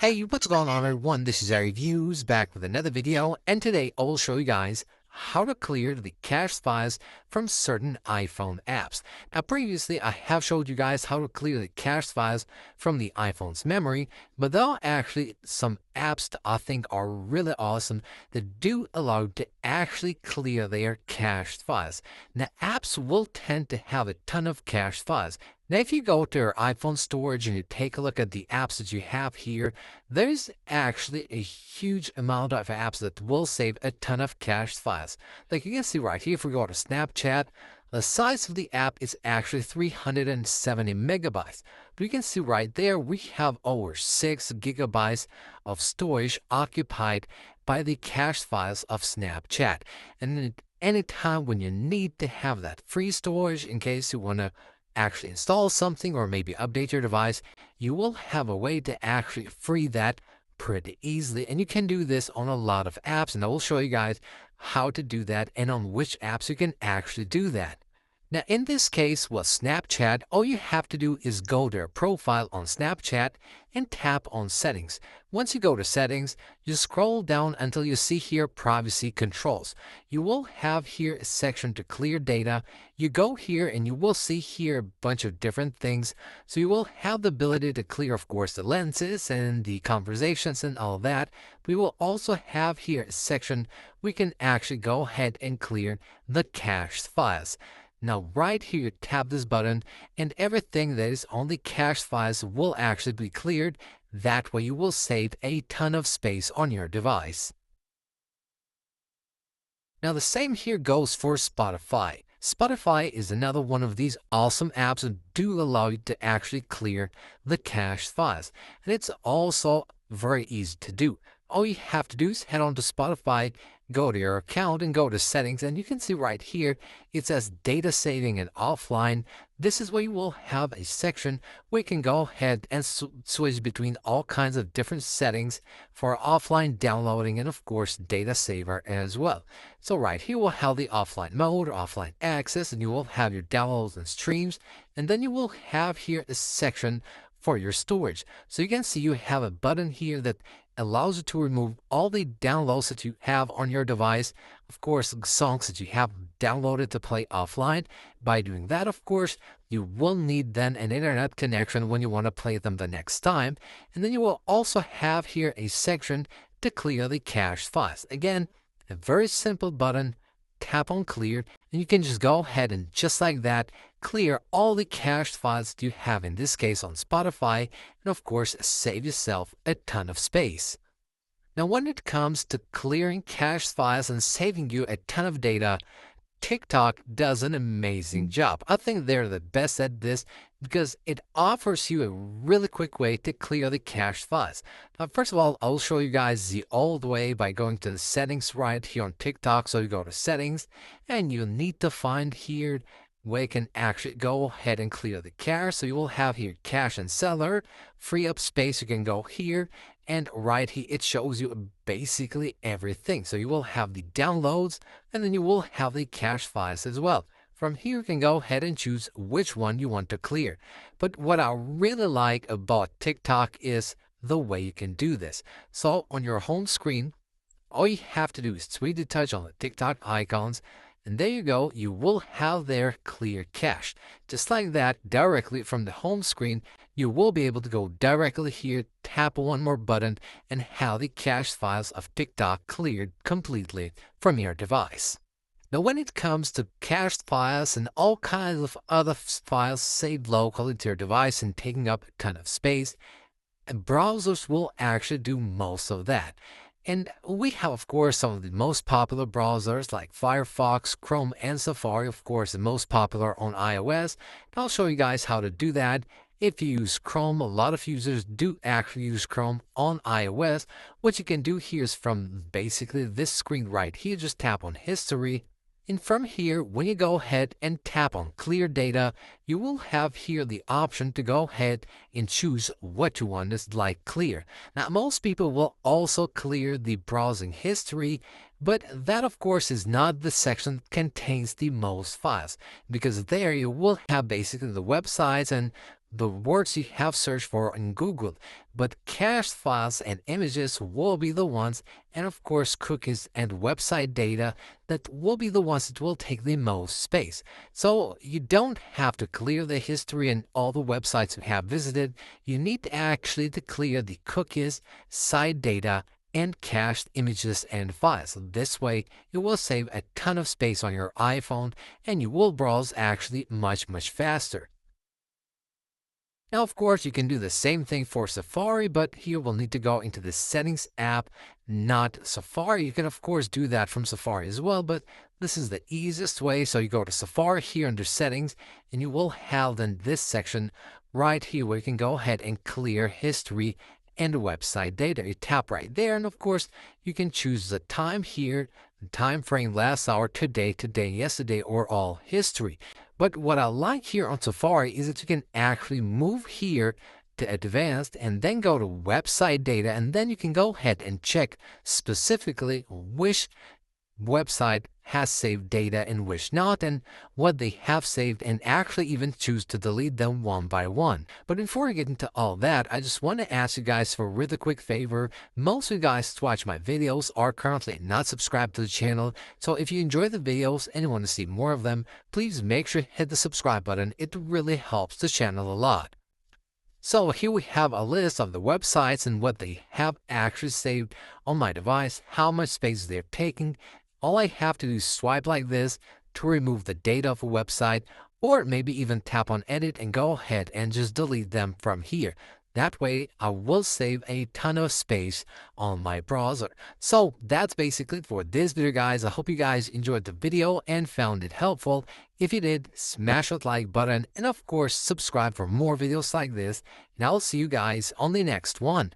Hey, what's going on everyone? This is Reviews back with another video, and today I will show you guys how to clear the cached files from certain iPhone apps. Now previously I have showed you guys how to clear the cached files from the iPhone's memory, but there are actually some apps that I think are really awesome that do allow you to actually clear their cached files. Now apps will tend to have a ton of cached files. Now, if you go to your iPhone storage and you take a look at the apps that you have here, there's actually a huge amount of apps that will save a ton of cached files. Like you can see right here, if we go to Snapchat, the size of the app is actually 370 megabytes. But you can see right there, we have over 6 gigabytes of storage occupied by the cached files of Snapchat. And at any time when you need to have that free storage in case you want to actually install something or maybe update your device, you will have a way to actually free that pretty easily. And you can do this on a lot of apps, and I will show you guys how to do that and on which apps you can actually do that. Now, in this case with Snapchat, all you have to do is go to your profile on Snapchat and tap on Settings. Once you go to Settings, you scroll down until you see here Privacy Controls. You will have here a section to clear data. You go here and you will see here a bunch of different things. So you will have the ability to clear, of course, the lenses and the conversations and all that. We will also have here a section we can actually go ahead and clear the cached files. Now right here, you tap this button and everything that is on the cached files will actually be cleared. That way you will save a ton of space on your device. Now the same here goes for Spotify. Spotify is another one of these awesome apps that do allow you to actually clear the cached files. And it's also very easy to do. All you have to do is head on to Spotify, go to your account and go to Settings, and you can see right here it says Data Saving and Offline. This is where you will have a section where you can go ahead and switch between all kinds of different settings for offline downloading and of course data saver as well. So right here we'll have the offline mode, offline access, and you will have your downloads and streams, and then you will have here a section for your storage. So you can see you have a button here that allows you to remove all the downloads that you have on your device. Of course, songs that you have downloaded to play offline. By doing that, of course, you will need then an internet connection when you want to play them the next time. And then you will also have here a section to clear the cached files. Again, a very simple button. Tap on Clear, and you can just go ahead and just like that clear all the cached files that you have, in this case on Spotify, and of course save yourself a ton of space. Now when it comes to clearing cached files and saving you a ton of data, TikTok does an amazing job. I think they're the best at this because it offers you a really quick way to clear the cached files. Now, first of all, I'll show you guys the old way by going to the settings right here on TikTok. So you go to settings and you need to find here where you can actually go ahead and clear the cache. So you will have here cache and seller, free up space. You can go here and right here it shows you basically everything. So you will have the downloads and then you will have the cache files as well. From here you can go ahead and choose which one you want to clear. But what I really like about TikTok is the way you can do this. So on your home screen, all you have to do is sweetly touch on the TikTok icons, and there you go, you will have their clear cache. Just like that, directly from the home screen, you will be able to go directly here, tap one more button, and have the cached files of TikTok cleared completely from your device. Now when it comes to cached files and all kinds of other files saved locally to your device and taking up a ton of space, browsers will actually do most of that. And we have, of course, some of the most popular browsers like Firefox, Chrome, and Safari, of course, the most popular on iOS. And I'll show you guys how to do that. If you use Chrome, a lot of users do actually use Chrome on iOS. What you can do here is from basically this screen right here, just tap on History. And from here, when you go ahead and tap on Clear Data, you will have here the option to go ahead and choose what you want to like clear. Now, most people will also clear the browsing history, but that, of course, is not the section that contains the most files, because there you will have basically the websites and the words you have searched for in Google, but cached files and images will be the ones, and of course cookies and website data, that will be the ones that will take the most space. So you don't have to clear the history and all the websites you have visited. You need to actually to clear the cookies, site data, and cached images and files. This way, it will save a ton of space on your iPhone and you will browse actually much faster. Now, of course, you can do the same thing for Safari, but here we'll need to go into the Settings app, not Safari. You can, of course, do that from Safari as well, but this is the easiest way. So you go to Safari here under Settings, and you will have then this section right here where you can go ahead and clear history and website data. You tap right there, and of course, you can choose the time here, the time frame last hour, today, yesterday, or all history. But what I like here on Safari is that you can actually move here to advanced and then go to website data, and then you can go ahead and check specifically which website has saved data and which not, and what they have saved, and actually even choose to delete them one by one. But before I get into all that, I just want to ask you guys for a really quick favor. Most of you guys that watch my videos are currently not subscribed to the channel, so if you enjoy the videos and you want to see more of them, please make sure to hit the subscribe button. It really helps the channel a lot. So here we have a list of the websites and what they have actually saved on my device, how much space they're taking. All I have to do is swipe like this to remove the data of a website, or maybe even tap on edit and go ahead and just delete them from here. That way I will save a ton of space on my browser. So that's basically it for this video, guys. I hope you guys enjoyed the video and found it helpful. If you did, smash that like button and of course subscribe for more videos like this, and I'll see you guys on the next one.